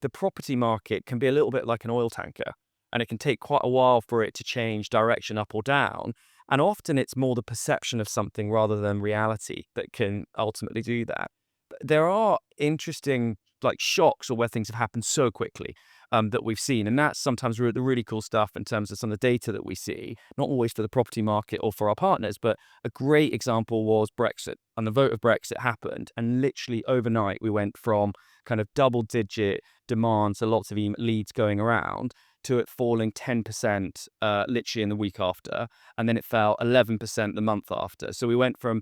the property market can be a little bit like an oil tanker, and it can take quite a while for it to change direction up or down. And often it's more the perception of something rather than reality that can ultimately do that. But there are interesting like shocks or where things have happened so quickly that we've seen. And that's sometimes the really cool stuff in terms of some of the data that we see, not always for the property market or for our partners, but a great example was Brexit. And the vote of Brexit happened. And literally overnight, we went from kind of double digit demand, so lots of leads going around, to it falling 10% literally in the week after. And then it fell 11% the month after. So we went from,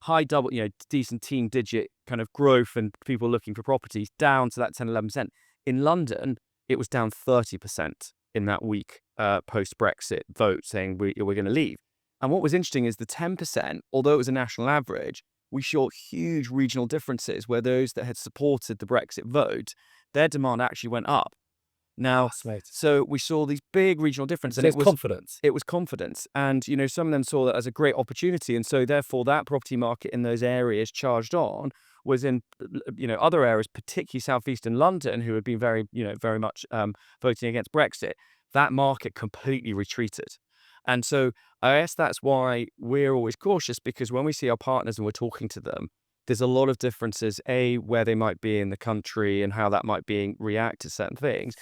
high double, decent teen digit kind of growth and people looking for properties down to that 10, 11%. In London, it was down 30% in that week post-Brexit vote saying we're going to leave. And what was interesting is the 10%, although it was a national average, we saw huge regional differences where those that had supported the Brexit vote, their demand actually went up. Now, Fascinating. so we saw these big regional differences, So and it's confidence. it was confidence. And, some of them saw that as a great opportunity. And so therefore that property market in those areas charged on was in, other areas, particularly southeastern London, who had been very much voting against Brexit. That market completely retreated. And so I guess that's why we're always cautious, because when we see our partners and we're talking to them, there's a lot of differences, where they might be in the country and how that might react to certain things.